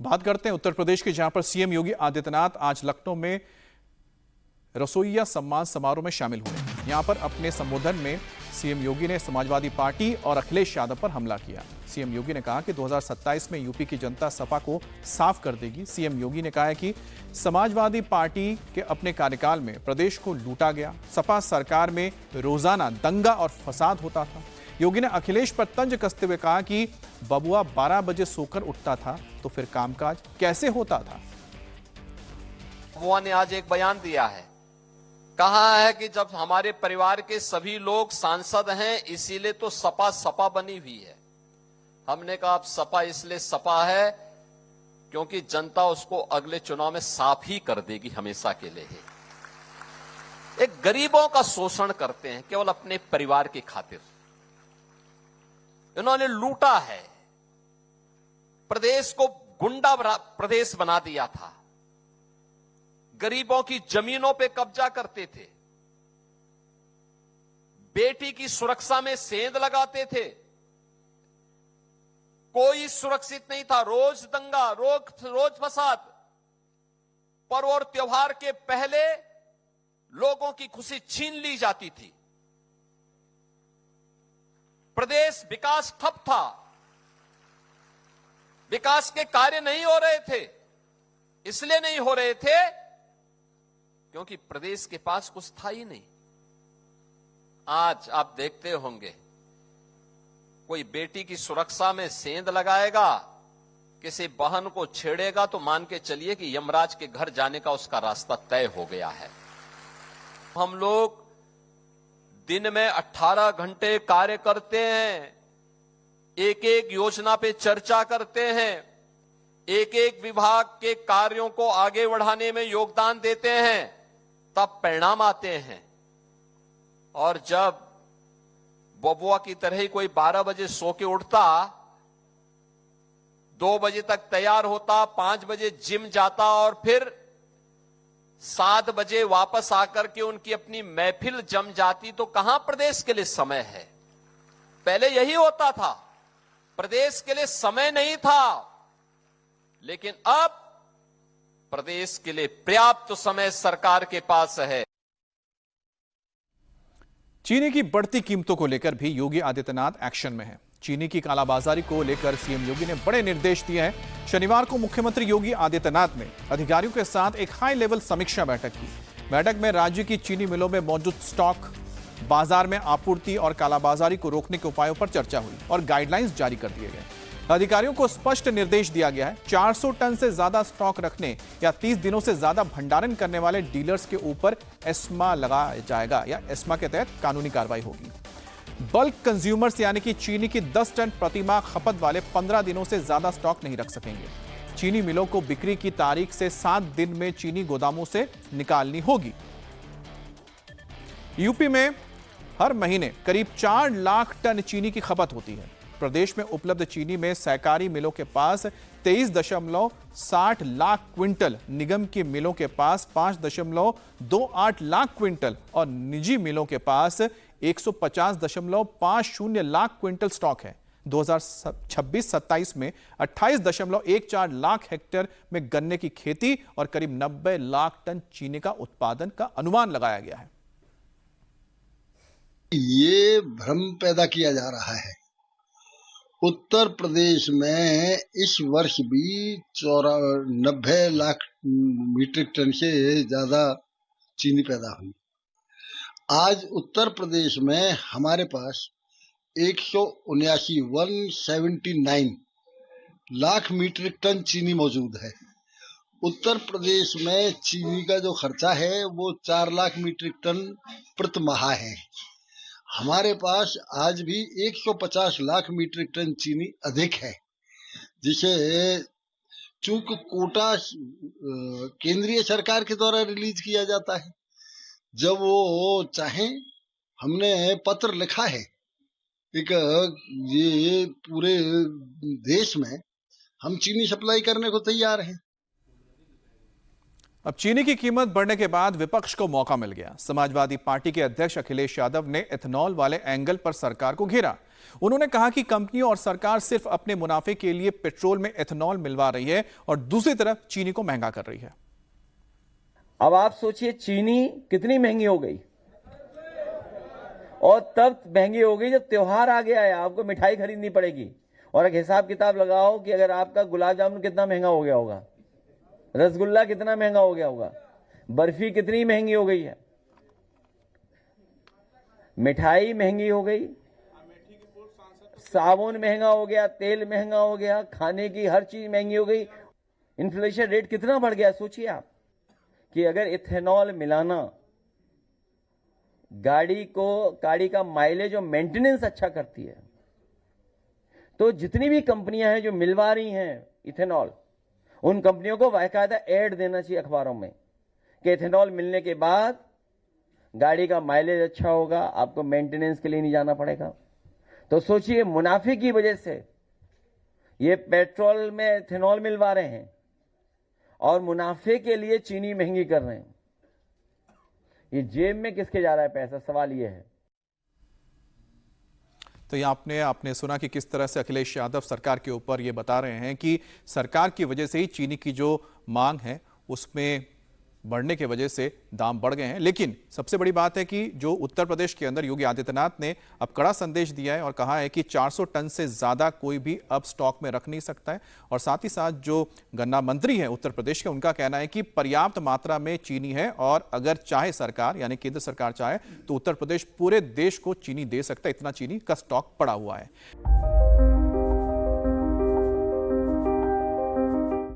बात करते हैं उत्तर प्रदेश की, जहां पर सीएम योगी आदित्यनाथ आज लखनऊ में रसोइया सम्मान समारोह में शामिल हुए। यहां पर अपने संबोधन में सीएम योगी ने समाजवादी पार्टी और अखिलेश यादव पर हमला किया। सीएम योगी ने कहा कि 2027 में यूपी की जनता सपा को साफ कर देगी। सीएम योगी ने कहा है कि समाजवादी पार्टी के अपने कार्यकाल में प्रदेश को लूटा गया। सपा सरकार में रोजाना दंगा और फसाद होता था। योगी ने अखिलेश पर तंज कसते हुए कहा कि बबुआ 12 बजे सोकर उठता था तो फिर कामकाज कैसे होता था। बबुआ ने आज एक बयान दिया है, कहा है कि जब हमारे परिवार के सभी लोग सांसद हैं इसीलिए तो सपा सपा बनी हुई है। हमने कहा अब सपा इसलिए सपा है क्योंकि जनता उसको अगले चुनाव में साफ ही कर देगी, हमेशा के लिए ही। एक गरीबों का शोषण करते हैं केवल अपने परिवार की खातिर। इन्होंने लूटा है, प्रदेश को गुंडा प्रदेश बना दिया था, गरीबों की जमीनों पे कब्जा करते थे, बेटी की सुरक्षा में सेंध लगाते थे, कोई सुरक्षित नहीं था, रोज दंगा, रोज फसाद। पर्व और त्योहार के पहले लोगों की खुशी छीन ली जाती थी। प्रदेश विकास ठप था, विकास के कार्य नहीं हो रहे थे। इसलिए नहीं हो रहे थे क्योंकि प्रदेश के पास कुछ था ही नहीं। आज आप देखते होंगे, कोई बेटी की सुरक्षा में सेंध लगाएगा, किसी बहन को छेड़ेगा तो मान के चलिए कि यमराज के घर जाने का उसका रास्ता तय हो गया है। हम लोग दिन में 18 घंटे कार्य करते हैं, एक एक योजना पे चर्चा करते हैं, एक एक विभाग के कार्यों को आगे बढ़ाने में योगदान देते हैं, तब परिणाम आते हैं। और जब बबुआ की तरह ही कोई 12 बजे सो के उठता, 2 बजे तक तैयार होता, 5 बजे जिम जाता और फिर 7 बजे वापस आकर के उनकी अपनी महफिल जम जाती, तो कहां प्रदेश के लिए समय है। पहले यही होता था, प्रदेश के लिए समय नहीं था, लेकिन अब प्रदेश के लिए पर्याप्त समय सरकार के पास है। चीनी की बढ़ती कीमतों को लेकर भी योगी आदित्यनाथ एक्शन में हैं। चीनी की कालाबाजारी को लेकर सीएम योगी ने बड़े निर्देश दिए हैं। शनिवार को मुख्यमंत्री योगी आदित्यनाथ ने अधिकारियों के साथ एक हाई लेवल समीक्षा बैठक की। बैठक में राज्य की चीनी मिलों में मौजूद स्टॉक, बाजार में आपूर्ति और कालाबाजारी को रोकने के उपायों पर चर्चा हुई और गाइडलाइंस जारी कर दिए गए। अधिकारियों को स्पष्ट निर्देश दिया गया है, 400 टन से ज्यादा स्टॉक रखने या 30 दिनों से ज्यादा भंडारण करने वाले डीलर्स के ऊपर एस्मा लगाया जाएगा या एस्मा के तहत कानूनी कार्रवाई होगी। बल्क कंज्यूमर्स यानी कि चीनी की 10 टन प्रतिमाह खपत वाले 15 दिनों से ज्यादा स्टॉक नहीं रख सकेंगे। चीनी मिलों को बिक्री की तारीख से 7 दिन में चीनी गोदामों से निकालनी होगी। यूपी में हर महीने करीब 4 लाख टन चीनी की खपत होती है। प्रदेश में उपलब्ध चीनी में सहकारी मिलों के पास 23.60 लाख क्विंटल, निगम की मिलों के पास 5.28 लाख क्विंटल और निजी मिलों के पास 150.50 लाख क्विंटल स्टॉक है। 2026-27 में 28.14 लाख हेक्टेयर में गन्ने की खेती और करीब 90 लाख टन चीनी का उत्पादन का अनुमान लगाया गया है। ये भ्रम पैदा किया जा रहा है। उत्तर प्रदेश में इस वर्ष भी 90 लाख मीट्रिक टन से ज्यादा चीनी पैदा हुई। आज उत्तर प्रदेश में हमारे पास 179 लाख मीट्रिक टन चीनी मौजूद है। उत्तर प्रदेश में चीनी का जो खर्चा है वो 4 लाख मीट्रिक टन प्रति माह है। हमारे पास आज भी 150 लाख मीट्रिक टन चीनी अधिक है, जिसे चूंकि कोटा केंद्रीय सरकार के द्वारा रिलीज किया जाता है। जब वो चाहे, हमने पत्र लिखा है, एक ये पूरे देश में हम चीनी सप्लाई करने को तैयार हैं। अब चीनी की कीमत बढ़ने के बाद विपक्ष को मौका मिल गया। समाजवादी पार्टी के अध्यक्ष अखिलेश यादव ने इथेनॉल वाले एंगल पर सरकार को घेरा। उन्होंने कहा कि कंपनियों और सरकार सिर्फ अपने मुनाफे के लिए पेट्रोल में इथेनॉल मिलवा रही है और दूसरी तरफ चीनी को महंगा कर रही है। अब आप सोचिए चीनी कितनी महंगी हो गई, और तब महंगी हो गई जब त्योहार आ गया है, आपको मिठाई खरीदनी पड़ेगी। और एक हिसाब किताब लगाओ कि अगर आपका गुलाब जामुन कितना महंगा हो गया होगा, रसगुल्ला कितना महंगा हो गया होगा, बर्फी कितनी महंगी हो गई है, मिठाई महंगी हो गई, साबुन महंगा हो गया, तेल महंगा हो गया, खाने की हर चीज महंगी हो गई। इन्फ्लेशन रेट कितना बढ़ गया। सोचिए आप कि अगर इथेनॉल मिलाना गाड़ी का माइलेज और मेंटेनेंस अच्छा करती है, तो जितनी भी कंपनियां हैं जो मिलवा रही हैं इथेनॉल, उन कंपनियों को बाकायदा ऐड देना चाहिए अखबारों में कि इथेनॉल मिलने के बाद गाड़ी का माइलेज अच्छा होगा, आपको मेंटेनेंस के लिए नहीं जाना पड़ेगा। तो सोचिए, मुनाफे की वजह से ये पेट्रोल में इथेनॉल मिलवा रहे हैं और मुनाफे के लिए चीनी महंगी कर रहे हैं। ये जेब में किसके जा रहा है पैसा, सवाल ये है। तो ये आपने सुना कि किस तरह से अखिलेश यादव सरकार के ऊपर ये बता रहे हैं कि सरकार की वजह से ही चीनी की जो मांग है उसमें बढ़ने की वजह से दाम बढ़ गए हैं। लेकिन सबसे बड़ी बात है कि जो उत्तर प्रदेश के अंदर योगी आदित्यनाथ ने अब कड़ा संदेश दिया है और कहा है कि 400 टन से ज्यादा कोई भी अब स्टॉक में रख नहीं सकता है। और साथ ही साथ जो गन्ना मंत्री हैं उत्तर प्रदेश के, उनका कहना है कि पर्याप्त मात्रा में चीनी है और अगर चाहे सरकार यानी केंद्र सरकार चाहे तो उत्तर प्रदेश पूरे देश को चीनी दे सकता है, इतना चीनी का स्टॉक पड़ा हुआ है।